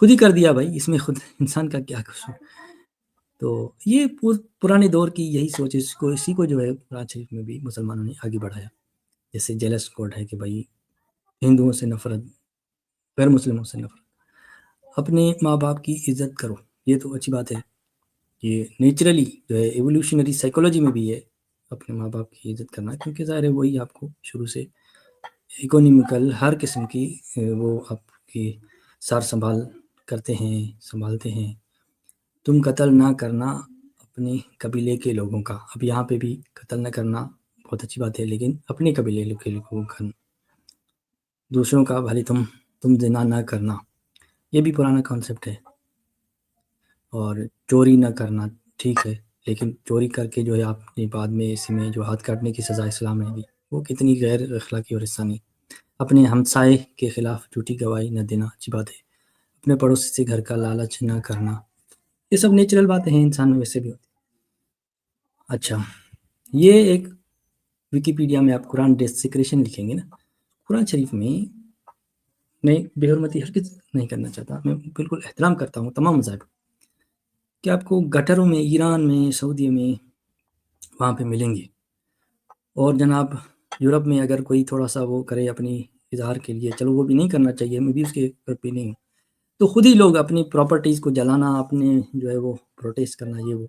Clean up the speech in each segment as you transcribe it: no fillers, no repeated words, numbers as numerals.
خود ہی کر دیا بھائی، اس میں خود انسان کا کیا قصور. تو یہ پرانے دور کی یہی سوچ، اسی کو جو ہے قرآن شریف میں بھی مسلمانوں نے آگے بڑھایا. جیسے جیلس کوڈ ہے کہ بھائی ہندوؤں سے نفرت، غیر مسلموں سے نفرت، اپنے ماں باپ کی عزت کرو. یہ تو اچھی بات ہے، یہ نیچرلی جو ہے ایولیوشنری سائیکولوجی میں بھی ہے اپنے ماں باپ کی عزت کرنا، کیونکہ ظاہر ہے وہی آپ کو شروع سے اکونومیکل ہر قسم کی وہ آپ کی سار سنبھال کرتے ہیں، سنبھالتے ہیں. تم قتل نہ کرنا اپنے قبیلے کے لوگوں کا. اب یہاں پہ بھی قتل نہ کرنا بہت اچھی بات ہے، لیکن اپنے قبیلے کے لوگوں کا، دوسروں کا بھلے تم زنا نہ کرنا، یہ بھی پرانا کانسیپٹ ہے. اور چوری نہ کرنا ٹھیک ہے، لیکن چوری کر کے جو ہے آپ نے بعد میں اسی میں جو ہاتھ کاٹنے کی سزا اسلام نے دی، وہ کتنی غیر اخلاقی اور انسانی. اپنے ہمسائے کے خلاف جھوٹی گواہی نہ دینا اچھی بات ہے. اپنے پڑوسی سے گھر کا لالچ نہ کرنا، یہ سب نیچرل باتیں ہیں، انسان میں ویسے بھی ہوتی. اچھا، یہ ایک ویکیپیڈیا میں آپ قرآن ڈیسیکریشن لکھیں گے نا، قرآن شریف میں بے حرمتی ہرگز نہیں کرنا چاہتا. میں بالکل احترام کرتا ہوں تمام مذاہب کہ آپ کو گٹروں میں، ایران میں، سعودی میں وہاں پہ ملیں گے. اور جناب یورپ میں اگر کوئی تھوڑا سا وہ کرے اپنی اظہار کے لیے، چلو وہ بھی نہیں کرنا چاہیے، میں بھی اس کے پہ نہیں ہوں، تو خود ہی لوگ اپنی پراپرٹیز کو جلانا، اپنے جو ہے وہ پروٹیسٹ کرنا، یہ وہ.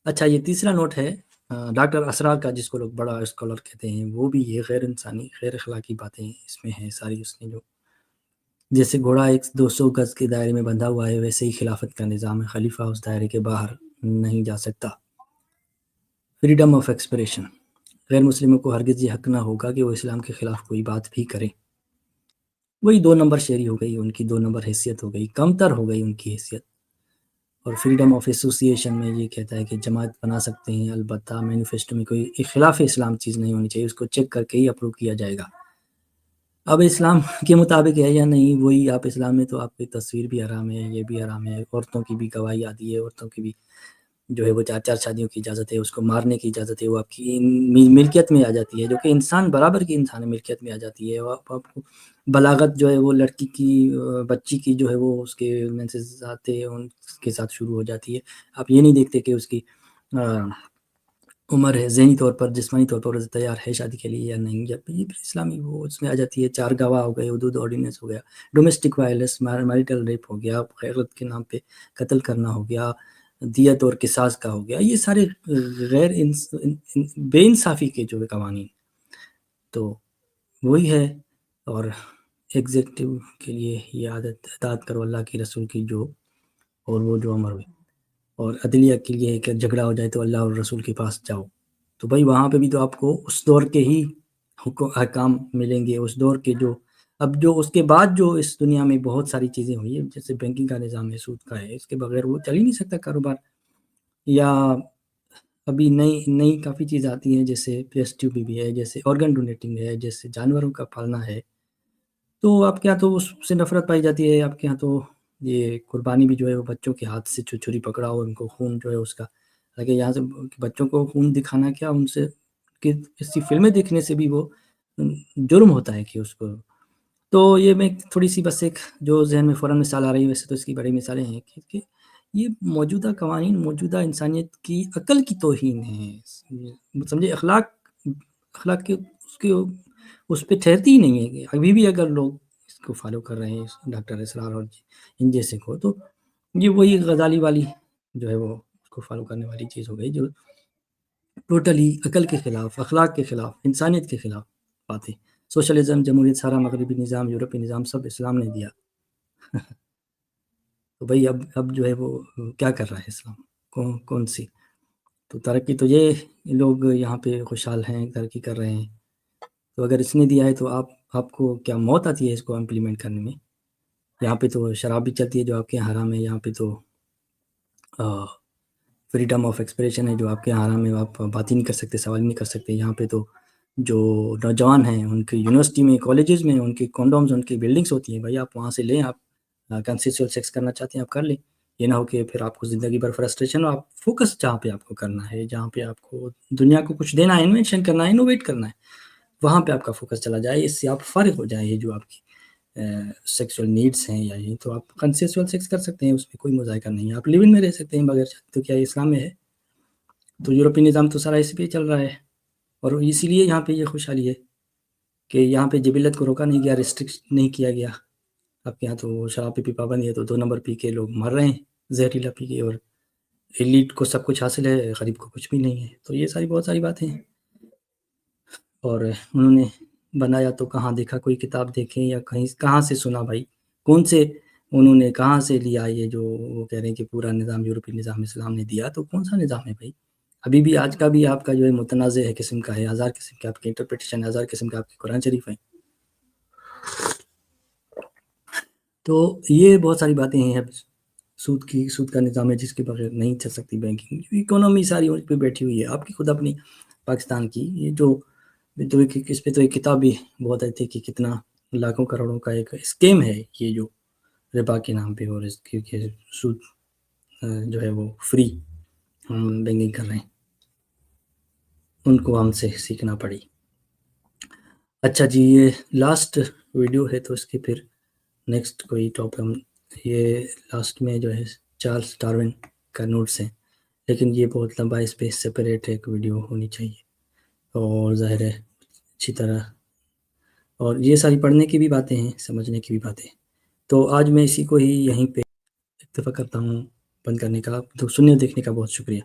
اچھا، یہ تیسرا نوٹ ہے ڈاکٹر اسرار کا، جس کو لوگ بڑا اسکالر کہتے ہیں. وہ بھی یہ غیر انسانی، غیر اخلاقی باتیں اس میں ہیں ساری. اس نے جو جیسے گھوڑا 200 گز کے دائرے میں بندھا ہوا ہے، ویسے ہی خلافت کا نظام ہے، خلیفہ اس دائرے کے باہر نہیں جا سکتا. فریڈم آف ایکسپریشن، غیر مسلموں کو ہرگز یہ حق نہ ہوگا کہ وہ اسلام کے خلاف کوئی بات بھی کریں. وہی 2 نمبر شہری ہو گئی، ان کی 2 نمبر حیثیت ہو گئی، کمتر ہو گئی ان کی حیثیت. اور فریڈم آف ایسوسیشن میں یہ کہتا ہے کہ جماعت بنا سکتے ہیں، البتہ مینیفیسٹو میں کوئی خلاف اسلام چیز نہیں ہونی چاہیے، اس کو چیک کر کے ہی اپروو کیا جائے گا. اب اسلام کے مطابق ہے یا نہیں، وہی آپ اسلام میں تو آپ کی تصویر بھی حرام ہے، یہ بھی حرام ہے، عورتوں کی بھی گواہی آتی ہے، عورتوں کی بھی جو ہے وہ 4 شادیوں کی اجازت ہے، اس کو مارنے کی اجازت ہے، وہ آپ کی ملکیت میں آ جاتی ہے، جو کہ انسان برابر کی انسان ملکیت میں آ جاتی ہے. آپ کو بلاغت جو ہے وہ لڑکی کی، بچی کی جو ہے وہ اس کے مینسز آتے ہیں ان کے ساتھ شروع ہو جاتی ہے. آپ یہ نہیں دیکھتے کہ اس کی عمر ہے، ذہنی طور پر، جسمانی طور پر تیار ہے شادی کے لیے یا نہیں. جب یہ اسلامی وہ اس میں آ جاتی ہے، 4 گواہ ہو گئے، حدود آرڈیننس ہو گیا، ڈومیسٹک وائلنس، میریٹل ریپ ہو گیا، غیرت کے نام پہ قتل کرنا ہو گیا، دیت اور قصاص کا ہو گیا. یہ سارے غیر بے انصافی کے جو قوانین، تو وہی ہے. اور ایگزیکٹو کے لیے یہ اطاعت کرو اللہ کی رسول کی، جو اور وہ جو امر ہوئے. اور عدلیہ کے لیے کہ جھگڑا ہو جائے تو اللہ اور رسول کے پاس جاؤ. تو بھائی وہاں پہ بھی تو آپ کو اس دور کے ہی احکام ملیں گے، اس دور کے جو اب جو اس کے بعد جو اس دنیا میں بہت ساری چیزیں ہوئی ہیں، جیسے بینکنگ کا نظام ہے، سود کا ہے، اس کے بغیر وہ چل ہی نہیں سکتا کاروبار. یا ابھی نئی کافی چیز آتی ہیں، جیسے پیسٹیو بھی ہے، جیسے آرگن ڈونیٹنگ ہے، جیسے جانوروں کا پالنا ہے. تو آپ کے یہاں تو اس سے نفرت پائی جاتی ہے. آپ کے یہاں تو یہ قربانی بھی جو ہے وہ بچوں کے ہاتھ سے چھری پکڑا ہو، ان کو خون جو ہے اس کا لگے. یہاں سے بچوں کو خون دکھانا کیا، ان سے کسی فلمیں دیکھنے سے بھی وہ جرم ہوتا ہے کہ اس کو. تو یہ میں تھوڑی سی بس ایک جو ذہن میں فوراً مثال آ رہی ہے، ویسے تو اس کی بڑی مثالیں ہیں کہ یہ موجودہ قوانین موجودہ انسانیت کی عقل کی توہین ہے. سمجھے، اخلاق کے اس پہ ٹھہرتی ہی نہیں ہے. کہ ابھی بھی اگر لوگ اس کو فالو کر رہے ہیں، ڈاکٹر اسرار اور ان جیسے کو، تو یہ وہی غزالی والی جو ہے وہ اس کو فالو کرنے والی چیز ہو گئی، جو ٹوٹلی عقل کے خلاف، اخلاق کے خلاف، انسانیت کے خلاف باتیں. سوشلزم، جمہوریت، سارا مغربی نظام، یورپی نظام، سب اسلام نے دیا. تو بھائی اب جو ہے وہ کیا کر رہا ہے اسلام، کون سی تو ترقی؟ تو یہ لوگ یہاں پہ خوشحال ہیں، ترقی کر رہے ہیں. تو اگر اس نے دیا ہے تو آپ کو کیا موت آتی ہے اس کو امپلیمنٹ کرنے میں؟ یہاں پہ تو شراب بھی چلتی ہے جو آپ کے یہاں حرام ہے. یہاں پہ تو فریڈم آف ایکسپریشن ہے جو آپ کے یہاں حرام ہے، آپ بات ہی نہیں کر سکتے، سوال نہیں کر سکتے. یہاں پہ تو جو نوجوان ہیں ان کی یونیورسٹی میں، کالجز میں، ان کی کونڈومز، ان کی بلڈنگس ہوتی ہیں، بھائی آپ وہاں سے لیں. آپ کنسیسوال سیکس کرنا چاہتے ہیں آپ کر لیں. یہ نہ ہو کہ پھر آپ کو زندگی بھر فرسٹریشن ہو. آپ فوکس جہاں پہ آپ کو کرنا ہے، جہاں پہ آپ کو دنیا کو کچھ دینا ہے، انوینشن کرنا ہے، انوویٹ کرنا ہے، وہاں پہ آپ کا فوکس چلا جائے، اس سے آپ فارغ ہو جائیں. یہ جو آپ کی سیکسول نیڈس ہیں یا یہ، تو آپ کنسیسول سیکس کر سکتے ہیں، اس میں کوئی مذائقہ نہیں ہے، آپ لیو ان میں رہ سکتے ہیں بغیر شادی، تو کیا یہ اسلام میں ہے؟ تو یورپی نظام تو سارا اسی پہ چل رہا ہے، اور اسی لیے یہاں پہ یہ خوشحالی ہے کہ یہاں پہ جبلت کو روکا نہیں گیا، ریسٹرکٹ نہیں کیا گیا. آپ کے یہاں تو شراب پہ بھی پابندی ہے، تو 2 نمبر پی کے لوگ مر رہے ہیں زہریلا پی کے، اور ایلیٹ کو سب کچھ حاصل ہے، غریب کو کچھ بھی نہیں ہے. تو یہ بہت ساری باتیں ہیں، اور انہوں نے بنایا تو کہاں دیکھا، کوئی کتاب دیکھیں یا کہاں سے سنا بھائی، کون سے انہوں نے کہاں سے لیا یہ جو وہ کہہ رہے ہیں کہ پورا نظام یورپی نظام اسلام نے دیا، تو کون سا نظام ہے بھائی؟ ابھی بھی آج کا بھی آپ کا جو ہے متنازع ہے قسم کا ہے، 1000 قسم کے آپ کے انٹرپریٹیشن، 1000 قسم کے آپ کے قرآن شریف ہیں. تو یہ بہت ساری باتیں ہیں. سود کا نظام ہے جس کے بغیر نہیں چل سکتی بینکنگ، اکانومی ساری اس پہ بیٹھی ہوئی ہے. آپ کی خود اپنی پاکستان کی یہ جو اس پہ تو ایک کتاب بھی بہت آئی تھی کہ کتنا لاکھوں کروڑوں کا ایک اسکیم ہے یہ جو ربا کے نام پہ، اور اس کے سود جو ہے وہ فری ہم بینکنگ کر رہے ہیں، ان کو ہم سے سیکھنا پڑی. اچھا جی، یہ لاسٹ ویڈیو ہے تو اس کے پھر نیکسٹ کوئی ٹاپک ہم، یہ لاسٹ میں جو ہے چارلس ڈارون کا نوٹس ہیں، لیکن یہ بہت لمبا، اس پہ سپریٹ ایک ویڈیو ہونی چاہیے، اور ظاہر ہے اچھی طرح، اور یہ ساری پڑھنے کی بھی باتیں ہیں، سمجھنے کی بھی باتیں. تو آج میں اسی کو ہی یہیں پہ اکتفا کرتا ہوں بند کرنے کا. تو سننے دیکھنے کا بہت شکریہ.